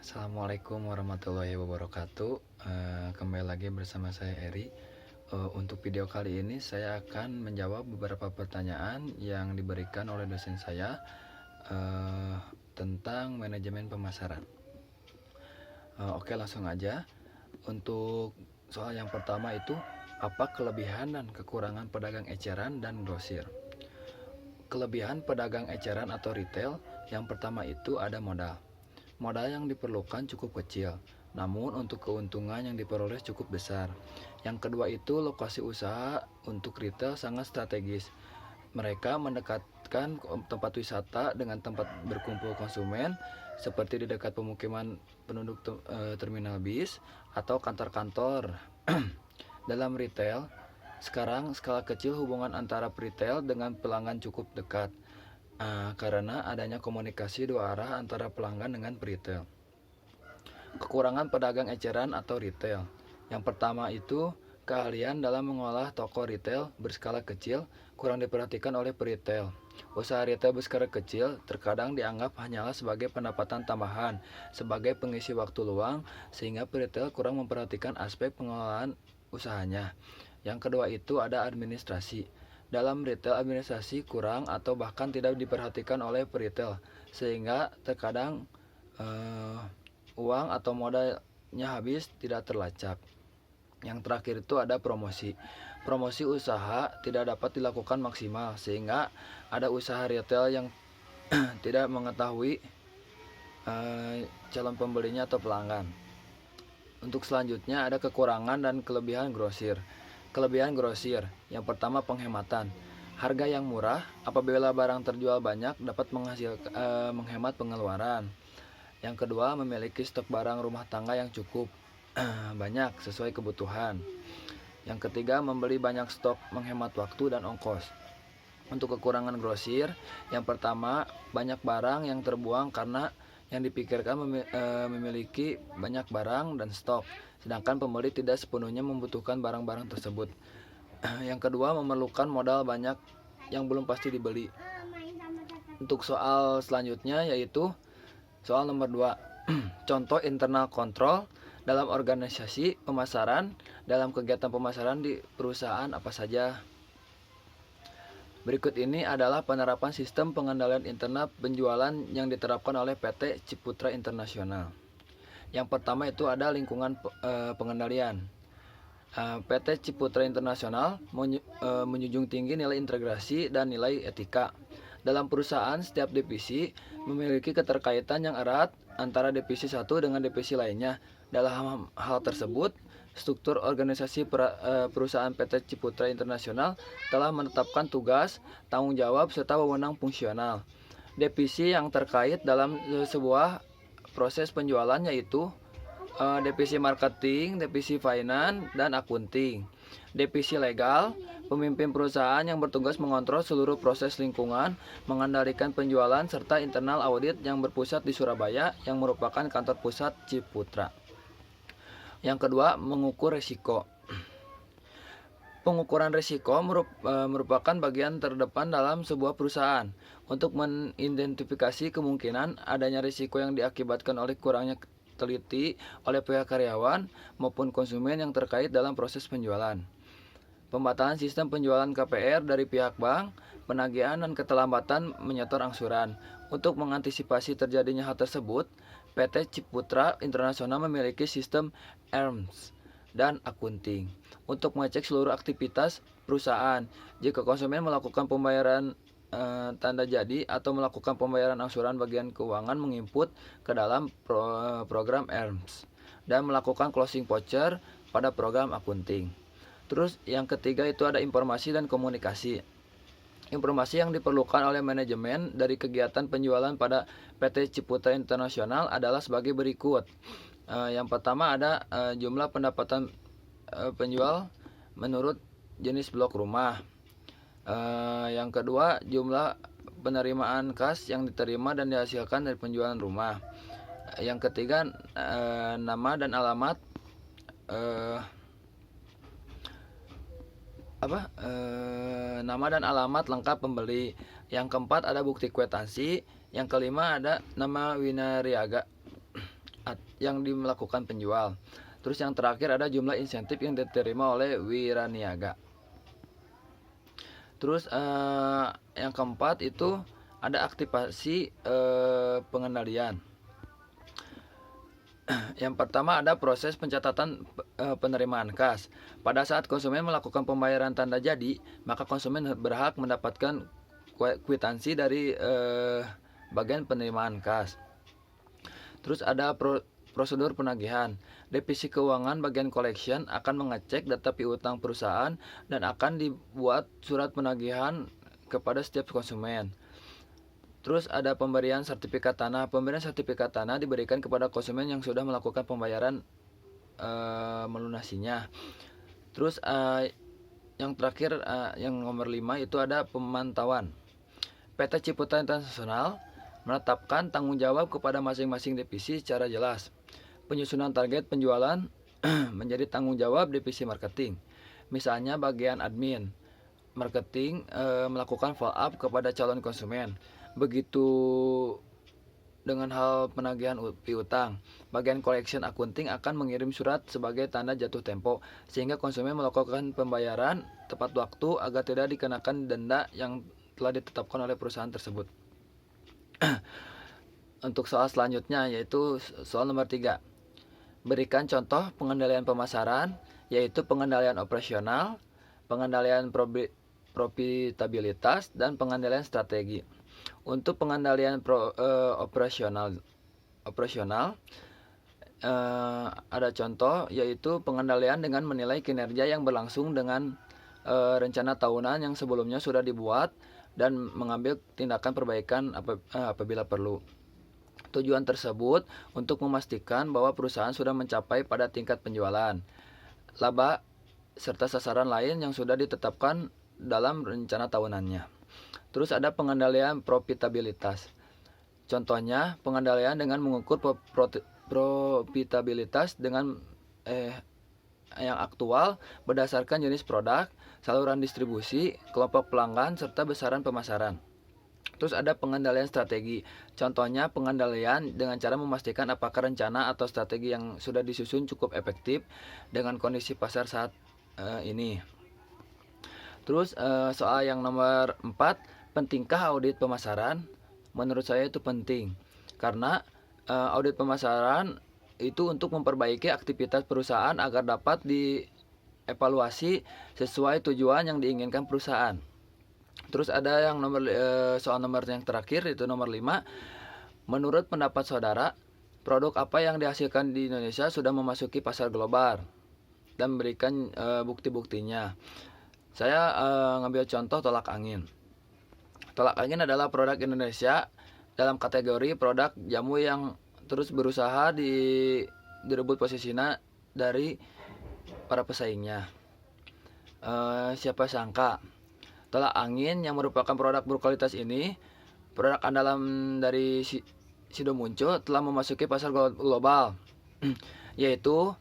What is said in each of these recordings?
Assalamualaikum warahmatullahi wabarakatuh. Kembali lagi bersama saya Eri. Untuk video kali ini saya akan menjawab beberapa pertanyaan yang diberikan oleh dosen saya tentang manajemen pemasaran. Oke, langsung aja. Untuk soal yang pertama itu, apa kelebihan dan kekurangan pedagang eceran dan grosir? Kelebihan pedagang eceran atau retail yang pertama itu ada modal. Modal yang diperlukan cukup kecil, namun untuk keuntungan yang diperoleh cukup besar. Yang kedua itu lokasi usaha untuk retail sangat strategis. Mereka mendekatkan tempat wisata dengan tempat berkumpul konsumen seperti di dekat pemukiman penduduk terminal bis atau kantor-kantor. Dalam retail, sekarang skala kecil hubungan antara retail dengan pelanggan cukup dekat. Karena adanya komunikasi dua arah antara pelanggan dengan retail. Kekurangan pedagang eceran atau retail. Yang pertama itu keahlian dalam mengolah toko retail berskala kecil kurang diperhatikan oleh retail. Usaha retail berskala kecil terkadang dianggap hanyalah sebagai pendapatan tambahan, sebagai pengisi waktu luang, sehingga retail kurang memperhatikan aspek pengelolaan usahanya. Yang kedua itu ada administrasi. Dalam retail administrasi kurang atau bahkan tidak diperhatikan oleh retail, sehingga terkadang uang atau modalnya habis tidak terlacak. Yang terakhir itu ada promosi. Promosi usaha tidak dapat dilakukan maksimal, sehingga ada usaha retail yang tidak mengetahui calon pembelinya atau pelanggan. Untuk selanjutnya ada kekurangan dan kelebihan grosir. Kelebihan grosir, yang pertama penghematan. Harga yang murah apabila barang terjual banyak dapat menghemat pengeluaran. Yang kedua, memiliki stok barang rumah tangga yang cukup banyak sesuai kebutuhan. Yang ketiga, membeli banyak stok menghemat waktu dan ongkos. Untuk kekurangan grosir, yang pertama, banyak barang yang terbuang karena yang dipikirkan memiliki banyak barang dan stok, sedangkan pembeli tidak sepenuhnya membutuhkan barang-barang tersebut. Yang kedua, memerlukan modal banyak yang belum pasti dibeli. Untuk soal selanjutnya yaitu soal nomor 2. Contoh internal kontrol dalam organisasi pemasaran dalam kegiatan pemasaran di perusahaan apa saja. Berikut ini adalah penerapan sistem pengendalian internal penjualan yang diterapkan oleh PT Ciputra Internasional. Yang pertama itu ada lingkungan pengendalian. PT Ciputra Internasional menjunjung tinggi nilai integrasi dan nilai etika. Dalam perusahaan, setiap divisi memiliki keterkaitan yang erat antara divisi satu dengan divisi lainnya. Dalam hal tersebut, struktur organisasi perusahaan PT Ciputra Internasional telah menetapkan tugas, tanggung jawab, serta wewenang fungsional. Divisi yang terkait dalam sebuah proses penjualan yaitu divisi marketing, divisi finance, dan akunting. Divisi legal, pemimpin perusahaan yang bertugas mengontrol seluruh proses lingkungan, mengendalikan penjualan, serta internal audit yang berpusat di Surabaya yang merupakan kantor pusat Ciputra. Yang kedua, mengukur risiko. Pengukuran risiko merupakan bagian terdepan dalam sebuah perusahaan untuk mengidentifikasi kemungkinan adanya risiko yang diakibatkan oleh kurangnya teliti oleh pihak karyawan maupun konsumen yang terkait dalam proses penjualan. Pembatalan sistem penjualan KPR dari pihak bank, penagihan dan keterlambatan menyetor angsuran. Untuk mengantisipasi terjadinya hal tersebut, PT Ciputra Internasional memiliki sistem ERMS dan akunting untuk mengecek seluruh aktivitas perusahaan. Jika konsumen melakukan pembayaran tanda jadi atau melakukan pembayaran angsuran, bagian keuangan menginput ke dalam program ERMS dan melakukan closing voucher pada program akunting. Terus yang ketiga itu ada informasi dan komunikasi. Informasi yang diperlukan oleh manajemen dari kegiatan penjualan pada PT Ciputra Internasional adalah sebagai berikut. Yang pertama ada jumlah pendapatan penjual menurut jenis blok rumah. Yang kedua, jumlah penerimaan kas yang diterima dan dihasilkan dari penjualan rumah. Yang ketiga, nama dan alamat nama dan alamat lengkap pembeli. Yang keempat ada bukti kwitansi. Yang kelima ada nama Winariaga yang dilakukan penjual. Terus yang terakhir ada jumlah insentif yang diterima oleh wiraniaga. Terus yang keempat itu ada aktivasi pengendalian. Yang pertama ada proses pencatatan penerimaan kas. Pada saat konsumen melakukan pembayaran tanda jadi, maka konsumen berhak mendapatkan kwitansi dari bagian penerimaan kas. Terus ada prosedur penagihan. Divisi keuangan bagian collection akan mengecek data piutang perusahaan dan akan dibuat surat penagihan kepada setiap konsumen. Terus ada pemberian sertifikat tanah. Pemberian sertifikat tanah diberikan kepada konsumen yang sudah melakukan pembayaran melunasinya. Terus yang terakhir yang nomor 5 itu ada pemantauan. PT Ciputra Internasional menetapkan tanggung jawab kepada masing-masing divisi secara jelas. Penyusunan target penjualan menjadi tanggung jawab divisi marketing. Misalnya bagian admin marketing melakukan follow up kepada calon konsumen. Begitu dengan hal penagihan piutang, bagian collection accounting akan mengirim surat sebagai tanda jatuh tempo sehingga konsumen melakukan pembayaran tepat waktu agar tidak dikenakan denda yang telah ditetapkan oleh perusahaan tersebut. Untuk soal selanjutnya yaitu soal nomor 3. Berikan contoh pengendalian pemasaran, yaitu pengendalian operasional, pengendalian profitabilitas, dan pengendalian strategi. Untuk pengendalian operasional ada contoh yaitu pengendalian dengan menilai kinerja yang berlangsung dengan rencana tahunan yang sebelumnya sudah dibuat dan mengambil tindakan perbaikan apabila perlu. Tujuan tersebut untuk memastikan bahwa perusahaan sudah mencapai pada tingkat penjualan, laba, serta sasaran lain yang sudah ditetapkan dalam rencana tahunannya. Terus ada pengendalian profitabilitas. Contohnya, pengendalian dengan mengukur profitabilitas dengan yang aktual berdasarkan jenis produk, saluran distribusi, kelompok pelanggan, serta besaran pemasaran. Terus ada pengendalian strategi. Contohnya pengendalian dengan cara memastikan apakah rencana atau strategi yang sudah disusun cukup efektif dengan kondisi pasar saat ini. Terus soal yang nomor 4, pentingkah audit pemasaran? Menurut saya itu penting. Karena audit pemasaran itu untuk memperbaiki aktivitas perusahaan agar dapat dievaluasi sesuai tujuan yang diinginkan perusahaan. Terus ada yang soal nomor yang terakhir itu nomor 5. Menurut pendapat saudara, produk apa yang dihasilkan di Indonesia sudah memasuki pasar global dan memberikan bukti-buktinya. Saya ngambil contoh tolak angin. Tolak angin adalah produk Indonesia dalam kategori produk jamu yang terus berusaha direbut posisinya dari para pesaingnya. Siapa sangka tolak angin yang merupakan produk berkualitas ini, produk andalan dari Sido Muncul, telah memasuki pasar global, yaitu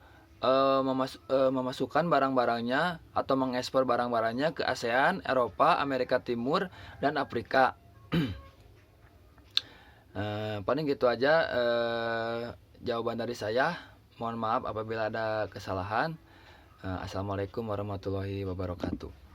memasukkan barang-barangnya atau mengekspor barang-barangnya ke ASEAN, Eropa, Amerika Timur, dan Afrika. Paling gitu aja jawaban dari saya. Mohon maaf apabila ada kesalahan. Assalamualaikum warahmatullahi wabarakatuh.